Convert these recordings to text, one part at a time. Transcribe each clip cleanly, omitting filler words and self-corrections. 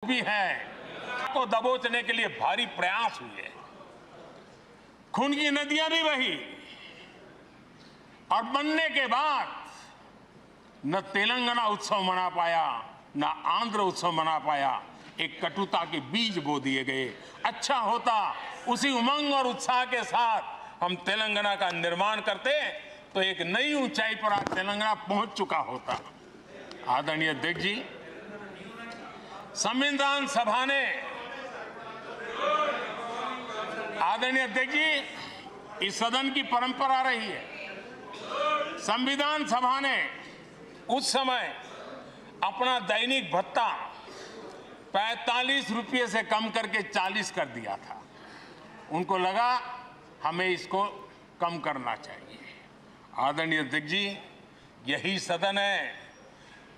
भी है को दबोचने के लिए भारी प्रयास हुए, खून की नदियां भी बही और बनने के बाद न तेलंगाना उत्सव मना पाया, न आंध्र उत्सव मना पाया। एक कटुता के बीज बो दिए गए। अच्छा होता उसी उमंग और उत्साह के साथ हम तेलंगाना का निर्माण करते तो एक नई ऊंचाई पर आज तेलंगाना पहुंच चुका होता। आदरणीय अध्यक्ष जी, संविधान सभा ने आदरणीय अध्यक्ष जी, इस सदन की परंपरा रही है। संविधान सभा ने उस समय अपना दैनिक भत्ता 45 रुपये से कम करके 40 कर दिया था। उनको लगा हमें इसको कम करना चाहिए। आदरणीय अध्यक्ष जी, यही सदन है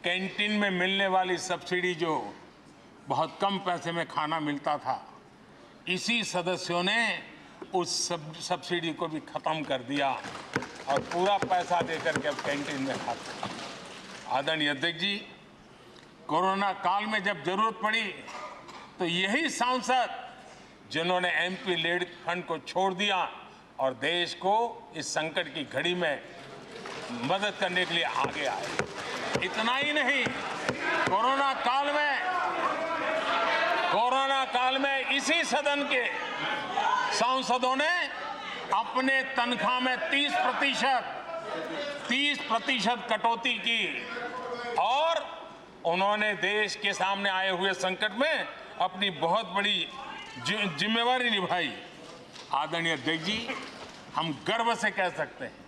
कैंटीन में मिलने वाली सब्सिडी, जो बहुत कम पैसे में खाना मिलता था, इसी सदस्यों ने उस सब्सिडी को भी खत्म कर दिया और पूरा पैसा देकर के अब कैंटीन में खाते हैं। आदरणीय अध्यक्ष जी, कोरोना काल में जब जरूरत पड़ी तो यही सांसद जिन्होंने एमपी लेड फंड को छोड़ दिया और देश को इस संकट की घड़ी में मदद करने के लिए आगे आए। इतना ही नहीं, कोरोना काल में इसी सदन के सांसदों ने अपने तनख्वाह में 30% कटौती की और उन्होंने देश के सामने आए हुए संकट में अपनी बहुत बड़ी जिम्मेवारी निभाई। आदरणीय अध्यक्ष जी, हम गर्व से कह सकते हैं,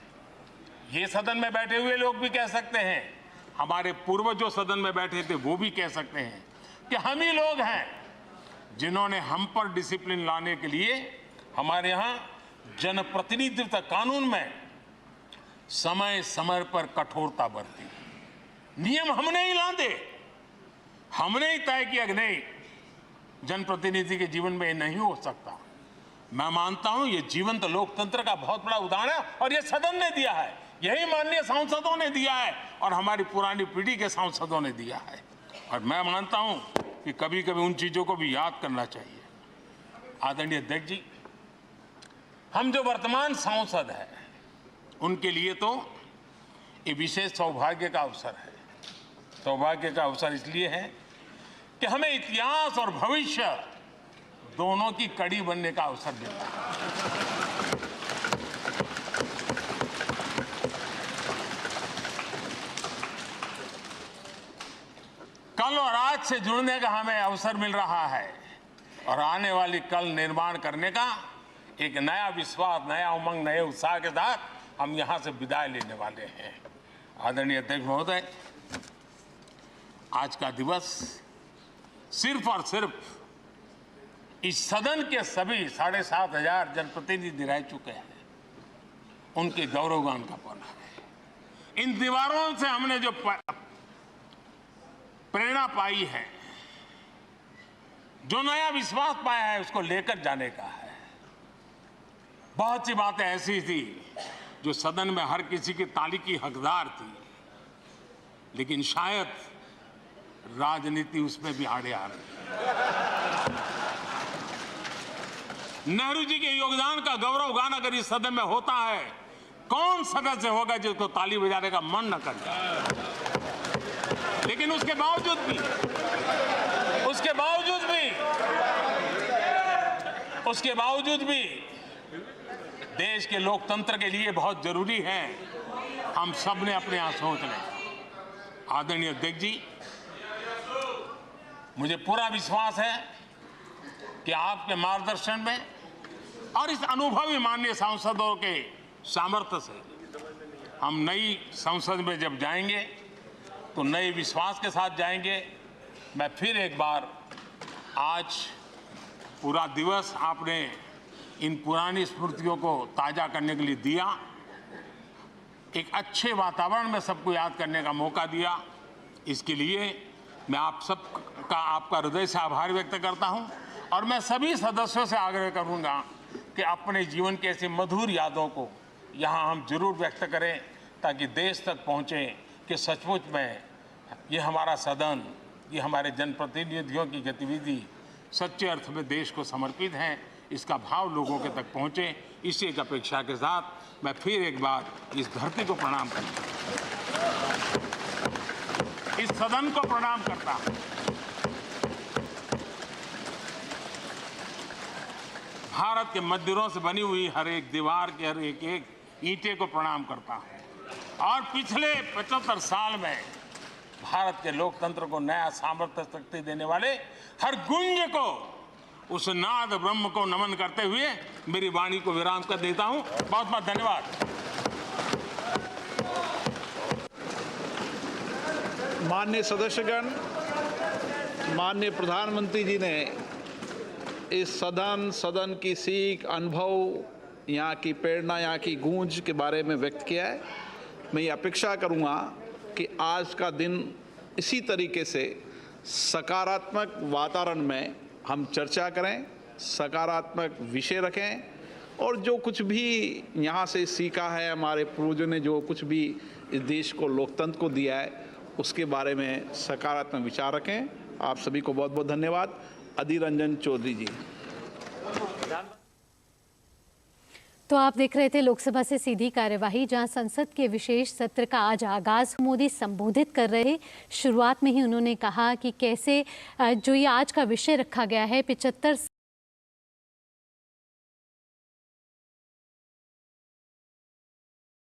ये सदन में बैठे हुए लोग भी कह सकते हैं, हमारे पूर्वज जो सदन में बैठे थे वो भी कह सकते हैं कि हम ही लोग हैं जिन्होंने हम पर डिसिप्लिन लाने के लिए हमारे यहाँ जनप्रतिनिधित्व कानून में समय समय पर कठोरता बरती। नियम हमने ही लादे, हमने ही तय किया कि नहीं, जनप्रतिनिधि के जीवन में ये नहीं हो सकता। मैं मानता हूं ये जीवंत लोकतंत्र का बहुत बड़ा उदाहरण है और ये सदन ने दिया है, यही माननीय सांसदों ने दिया है और हमारी पुरानी पीढ़ी के सांसदों ने दिया है। और मैं मानता हूं कि कभी कभी उन चीजों को भी याद करना चाहिए। आदरणीय अध्यक्ष जी, हम जो वर्तमान सांसद हैं उनके लिए तो ये विशेष सौभाग्य का अवसर है। सौभाग्य का अवसर इसलिए है कि हमें इतिहास और भविष्य दोनों की कड़ी बनने का अवसर मिला है। कल और आज से जुड़ने का हमें अवसर मिल रहा है और आने वाली कल निर्माण करने का एक नया विश्वास, नया उमंग, नए उत्साह के साथ हम यहां से विदाई लेने वाले हैं। आदरणीय अध्यक्ष महोदय, आज का दिवस सिर्फ और सिर्फ इस सदन के सभी 7,500 जनप्रतिनिधि रह चुके हैं उनके गौरवगान का पल है। इन दीवारों से हमने जो प्रेरणा पाई है, जो नया विश्वास पाया है, उसको लेकर जाने का है। बहुत सी बातें ऐसी थी जो सदन में हर किसी की ताली की हकदार थी, लेकिन शायद राजनीति उसमें भी आड़े आ रही। नेहरू जी के योगदान का गौरवगान अगर इस सदन में होता है, कौन सदस्य होगा जिसको ताली बजाने का मन न कर जाए। लेकिन उसके बावजूद भी देश के लोकतंत्र के लिए बहुत जरूरी है हम सब ने अपने यहां सोच लें। आदरणीय अध्यक्ष जी, मुझे पूरा विश्वास है कि आपके मार्गदर्शन में और इस अनुभवी माननीय सांसदों के सामर्थ्य से हम नई संसद में जब जाएंगे तो नए विश्वास के साथ जाएंगे। मैं फिर एक बार, आज पूरा दिवस आपने इन पुरानी स्मृतियों को ताज़ा करने के लिए दिया, एक अच्छे वातावरण में सबको याद करने का मौका दिया। इसके लिए मैं आप सबका, आपका हृदय से आभार व्यक्त करता हूं और मैं सभी सदस्यों से आग्रह करूंगा कि अपने जीवन की ऐसी मधुर यादों को यहां हम जरूर व्यक्त करें ताकि देश तक पहुंचे कि सचमुच में ये हमारा सदन कि हमारे जनप्रतिनिधियों की गतिविधि सच्चे अर्थ में देश को समर्पित है, इसका भाव लोगों के तक पहुंचे, इसी एक अपेक्षा के साथ मैं फिर एक बार इस धरती को प्रणाम करता हूं, इस सदन को प्रणाम करता हूं। भारत के मंदिरों से बनी हुई हर एक दीवार के हर एक एक ईंटे को प्रणाम करता हूं और पिछले 75 साल में भारत के लोकतंत्र को नया सामर्थ्य शक्ति देने वाले हर गुंज को, उस नाद ब्रह्म को नमन करते हुए मेरी वाणी को विराम कर देता हूं। बहुत बहुत धन्यवाद। माननीय सदस्यगण, माननीय प्रधानमंत्री जी ने इस सदन की सीख, अनुभव, यहाँ की प्रेरणा, यहाँ की गूंज के बारे में व्यक्त किया है। मैं ये अपेक्षा करूँगा कि आज का दिन इसी तरीके से सकारात्मक वातावरण में हम चर्चा करें, सकारात्मक विषय रखें और जो कुछ भी यहाँ से सीखा है, हमारे पूर्वजों ने जो कुछ भी इस देश को, लोकतंत्र को दिया है, उसके बारे में सकारात्मक विचार रखें। आप सभी को बहुत बहुत धन्यवाद। अधीर रंजन चौधरी जी। तो आप देख रहे थे लोकसभा से सीधी कार्यवाही, जहां संसद के विशेष सत्र का आज आगाज मोदी संबोधित कर रहे। शुरुआत में ही उन्होंने कहा कि कैसे जो ये आज का विषय रखा गया है 75